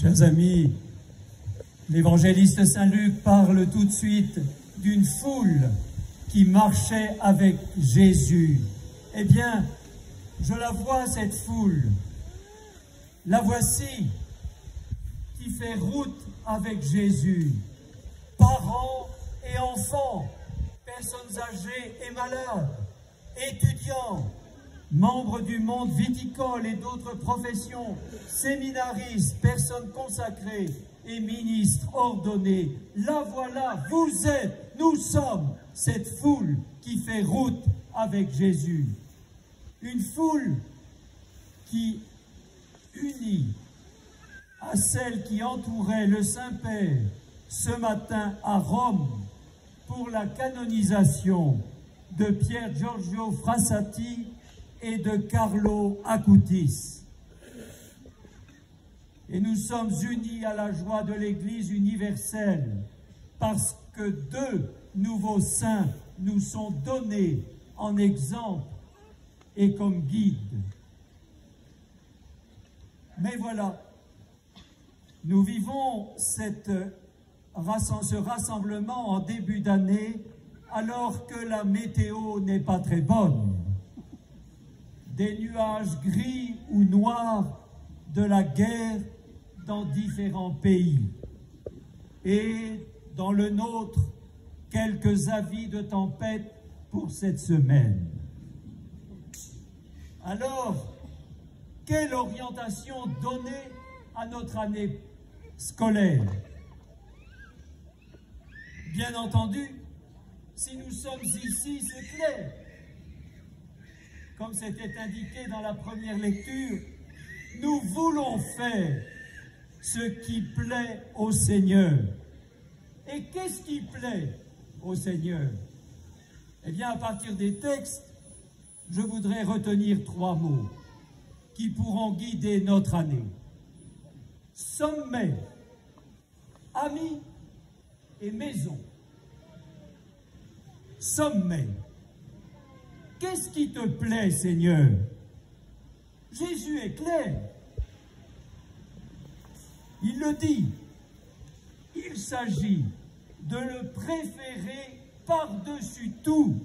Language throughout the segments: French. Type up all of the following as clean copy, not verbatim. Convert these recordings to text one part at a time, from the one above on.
Chers amis, l'évangéliste Saint Luc parle tout de suite d'une foule qui marchait avec Jésus. Eh bien, je la vois, cette foule. La voici qui fait route avec Jésus. Parents et enfants, personnes âgées et malades, étudiants, membres du monde viticole et d'autres professions, séminaristes, personnes consacrées et ministres ordonnés. La voilà, vous êtes, nous sommes cette foule qui fait route avec Jésus. Une foule qui unit à celle qui entourait le Saint-Père ce matin à Rome pour la canonisation de Pier Giorgio Frassati et de Carlo Acutis. Et nous sommes unis à la joie de l'Église universelle parce que deux nouveaux saints nous sont donnés en exemple et comme guide. Mais voilà, nous vivons ce rassemblement en début d'année alors que la météo n'est pas très bonne. Des nuages gris ou noirs de la guerre dans différents pays. Et dans le nôtre, quelques avis de tempête pour cette semaine. Alors, quelle orientation donner à notre année scolaire? Bien entendu, si nous sommes ici, c'est clair. Comme c'était indiqué dans la première lecture, nous voulons faire ce qui plaît au Seigneur. Et qu'est-ce qui plaît au Seigneur? Eh bien, à partir des textes, je voudrais retenir trois mots qui pourront guider notre année. Sommet, amis et maison. Sommet. Qu'est-ce qui te plaît, Seigneur? Jésus est clair. Il le dit. Il s'agit de le préférer par-dessus tout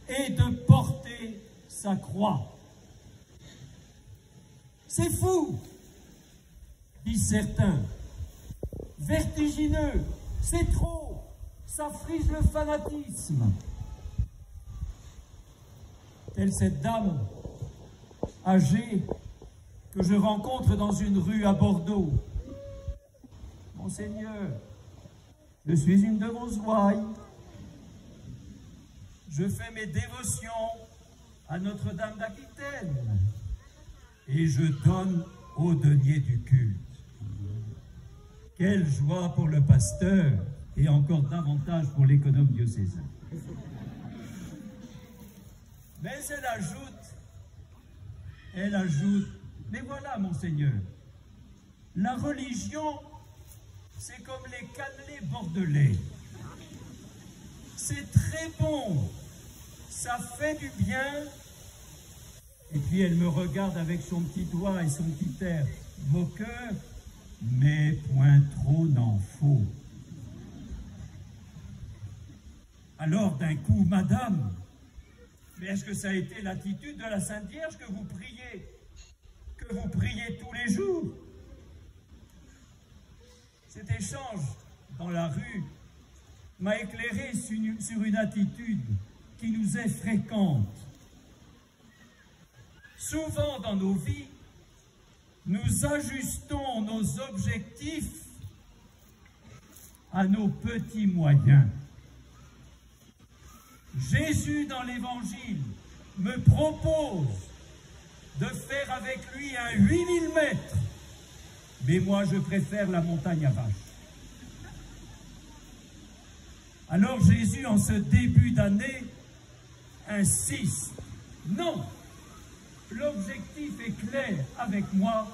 et de porter sa croix. C'est fou, disent certains. Vertigineux, c'est trop, ça frise le fanatisme. Telle cette dame âgée que je rencontre dans une rue à Bordeaux. Monseigneur, je suis une de vos ouailles. Je fais mes dévotions à Notre-Dame d'Aquitaine et je donne au denier du culte. Quelle joie pour le pasteur et encore davantage pour l'économe diocésain. Mais elle ajoute, mais voilà, Monseigneur, la religion, c'est comme les cannelés bordelais. C'est très bon, ça fait du bien. Et puis elle me regarde avec son petit doigt et son petit air moqueur, mais point trop n'en faut. Alors d'un coup, madame, mais est-ce que ça a été l'attitude de la Sainte Vierge que vous priez tous les jours? Cet échange dans la rue m'a éclairé sur une attitude qui nous est fréquente. Souvent dans nos vies, nous ajustons nos objectifs à nos petits moyens. Jésus, dans l'Évangile, me propose de faire avec lui un 8000 mètres, mais moi je préfère la montagne à vache. Alors Jésus, en ce début d'année, insiste. Non, l'objectif est clair avec moi.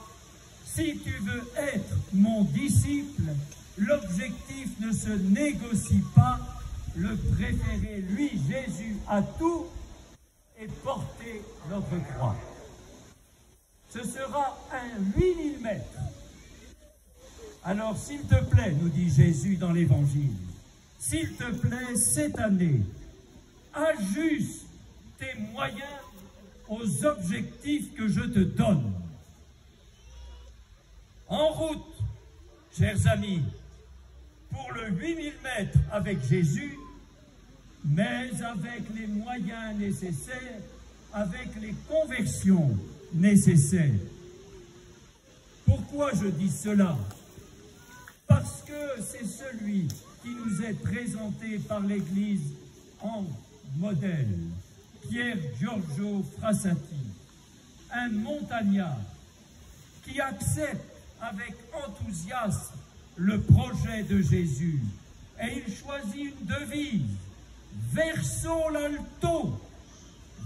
Si tu veux être mon disciple, l'objectif ne se négocie pas. Le préférer, lui, Jésus, à tout, et porter notre croix. Ce sera un 8000 mètres. Alors, s'il te plaît, nous dit Jésus dans l'Évangile, s'il te plaît, cette année, ajuste tes moyens aux objectifs que je te donne. En route, chers amis, pour le 8000 mètres avec Jésus, mais avec les moyens nécessaires, avec les conversions nécessaires. Pourquoi je dis cela? Parce que c'est celui qui nous est présenté par l'Église en modèle, Pier Giorgio Frassati, un montagnard qui accepte avec enthousiasme le projet de Jésus. Et il choisit une devise, verso l'alto,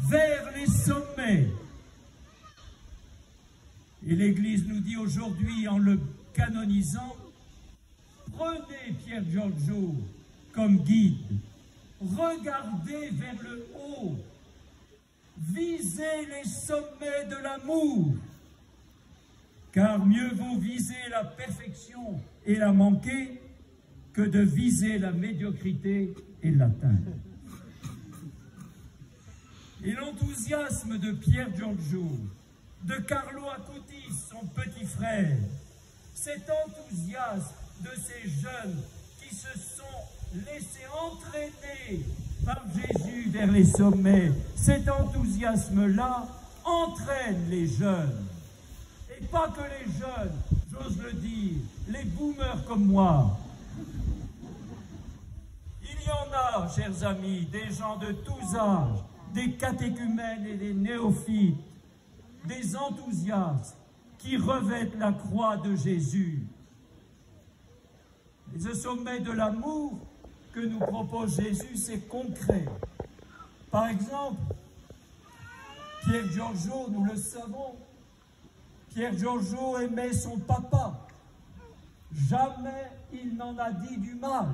vers les sommets. Et l'Église nous dit aujourd'hui, en le canonisant, prenez Pier Giorgio comme guide, regardez vers le haut, visez les sommets de l'amour, car mieux vaut viser la perfection et la manquer que de viser la médiocrité et l'atteindre. Et l'enthousiasme de Pier Giorgio, de Carlo Acutis, son petit frère, cet enthousiasme de ces jeunes qui se sont laissés entraîner par Jésus vers les sommets, cet enthousiasme-là entraîne les jeunes. Et pas que les jeunes, j'ose le dire, les boomers comme moi. Il y en a, chers amis, des gens de tous âges, des catéchumènes et des néophytes, des enthousiastes qui revêtent la croix de Jésus. Et ce sommet de l'amour que nous propose Jésus, c'est concret. Par exemple, Pier Giorgio, nous le savons, Pier Giorgio aimait son papa. Jamais il n'en a dit du mal.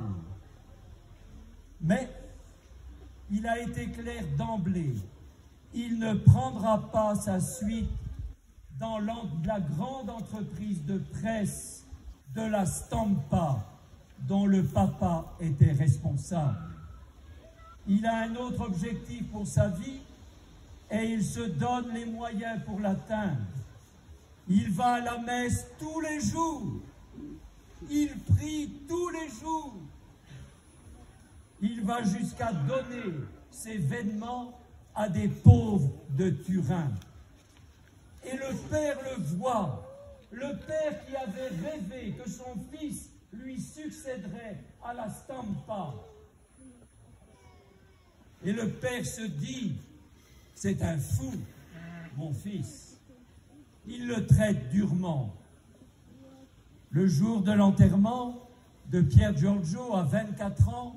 Mais il a été clair d'emblée. Il ne prendra pas sa suite dans la grande entreprise de presse de la Stampa, dont le papa était responsable. Il a un autre objectif pour sa vie et il se donne les moyens pour l'atteindre. Il va à la messe tous les jours. Il prie tous les jours. Il va jusqu'à donner ses vêtements à des pauvres de Turin. Et le père le voit, le père qui avait rêvé que son fils lui succéderait à la Stampa. Et le père se dit, c'est un fou, mon fils. Il le traite durement. Le jour de l'enterrement de Pier Giorgio, à 24 ans,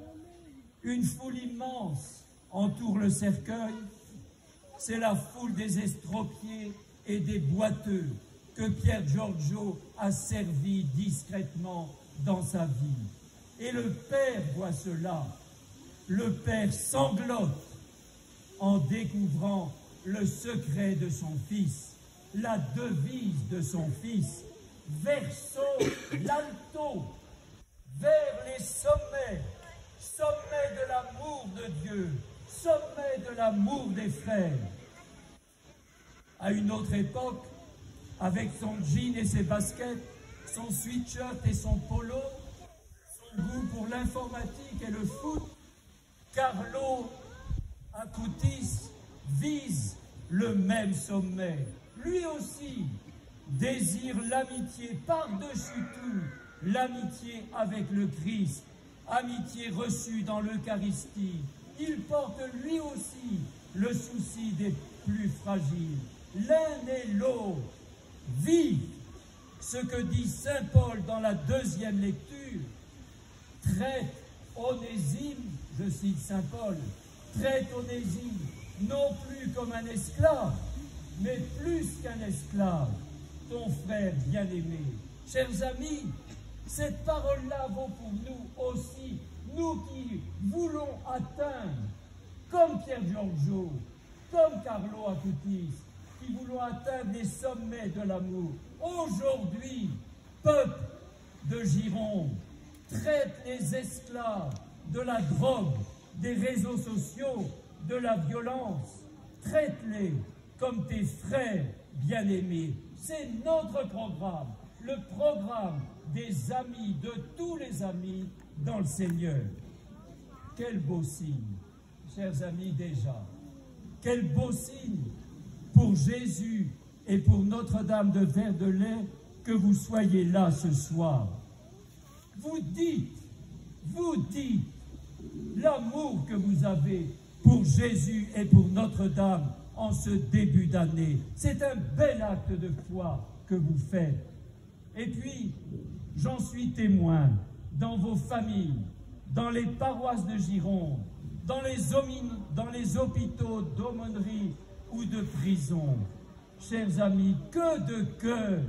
une foule immense entoure le cercueil. C'est la foule des estropiés et des boiteux que Pier Giorgio a servi discrètement dans sa vie. Et le père voit cela. Le père sanglote en découvrant le secret de son fils, la devise de son fils, verso l'alto, vers les sommets, sommet de l'amour de Dieu, sommet de l'amour des frères. À une autre époque, avec son jean et ses baskets, son sweatshirt et son polo, son goût pour l'informatique et le foot, Carlo Acutis vise le même sommet. Lui aussi désire l'amitié par-dessus tout, l'amitié avec le Christ, amitié reçue dans l'Eucharistie. Il porte lui aussi le souci des plus fragiles. L'un et l'autre vivent ce que dit saint Paul dans la deuxième lecture. Traite Onésime, je cite saint Paul, traite Onésime non plus comme un esclave, mais plus qu'un esclave, ton frère bien-aimé. Chers amis, cette parole-là vaut pour nous aussi, nous qui voulons atteindre, comme Pier Giorgio, comme Carlo Acutis, qui voulons atteindre les sommets de l'amour. Aujourd'hui, peuple, de Gironde traite les esclaves de la drogue, des réseaux sociaux, de la violence. Traite-les comme tes frères bien-aimés. C'est notre programme, le programme des amis, de tous les amis dans le Seigneur. Quel beau signe, chers amis, déjà. Quel beau signe pour Jésus et pour Notre-Dame de Verdelais que vous soyez là ce soir. Vous dites l'amour que vous avez pour Jésus et pour Notre-Dame en ce début d'année. C'est un bel acte de foi que vous faites. Et puis, j'en suis témoin dans vos familles, dans les paroisses de Gironde, dans les hôpitaux d'aumônerie ou de prison. Chers amis, que de cœur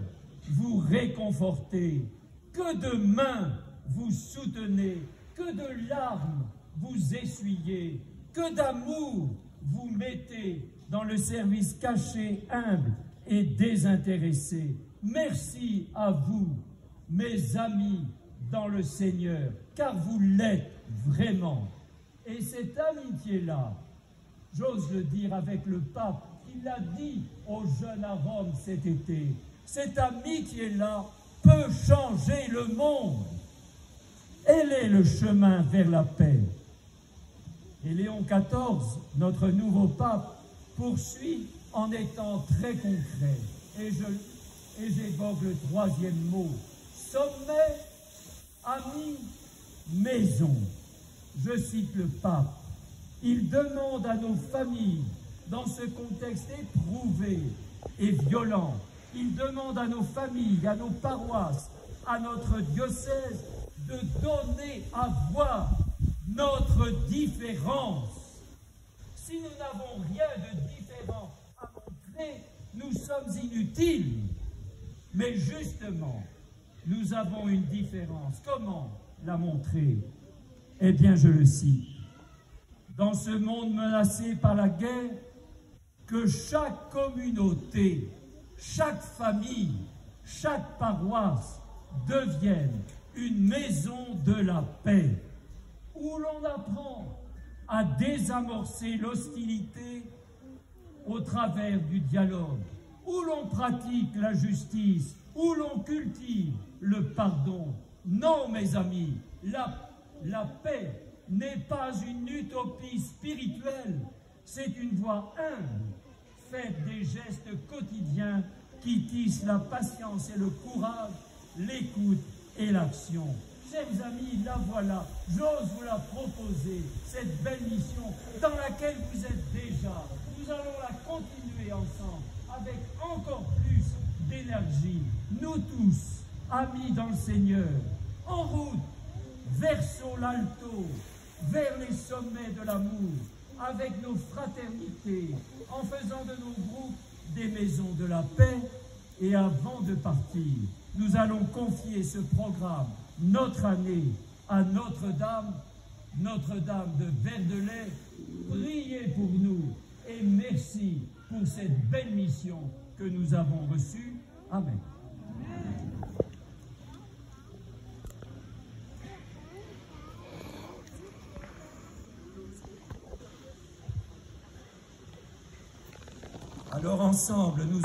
vous réconfortez, que de mains vous soutenez, que de larmes vous essuyez, que d'amour vous mettez dans le service caché, humble et désintéressé. Merci à vous, mes amis dans le Seigneur, car vous l'êtes vraiment. Et cette amitié-là, j'ose le dire avec le pape, il l'a dit aux jeunes à Rome cet été, cette amitié-là peut changer le monde. Elle est le chemin vers la paix. Et Léon XIV, notre nouveau pape, poursuit en étant très concret. Et j'évoque le troisième mot. Sommet, amis, maison. Je cite le pape. Il demande à nos familles, dans ce contexte éprouvé et violent, il demande à nos familles, à nos paroisses, à notre diocèse, de donner à voir notre différence. Si nous n'avons rien de différent à montrer, nous sommes inutiles. Mais justement, nous avons une différence. Comment la montrer? Eh bien, je le cite. Dans ce monde menacé par la guerre, que chaque communauté, chaque famille, chaque paroisse devienne une maison de la paix, où l'on apprend à désamorcer l'hostilité au travers du dialogue, où l'on pratique la justice, où l'on cultive le pardon. Non, mes amis, la paix n'est pas une utopie spirituelle, c'est une voie humble, faite des gestes quotidiens qui tissent la patience et le courage, l'écoute et l'action. Chers amis, la voilà, j'ose vous la proposer, cette belle mission dans laquelle vous êtes déjà. Nous allons la continuer ensemble avec encore plus d'énergie. Nous tous, amis dans le Seigneur, en route, verso l'alto, vers les sommets de l'amour, avec nos fraternités, en faisant de nos groupes des maisons de la paix. Et avant de partir, nous allons confier ce programme, notre année, à Notre-Dame, Notre-Dame de Verdelais. Priez pour nous et merci pour cette belle mission que nous avons reçue. Amen. Alors ensemble, nous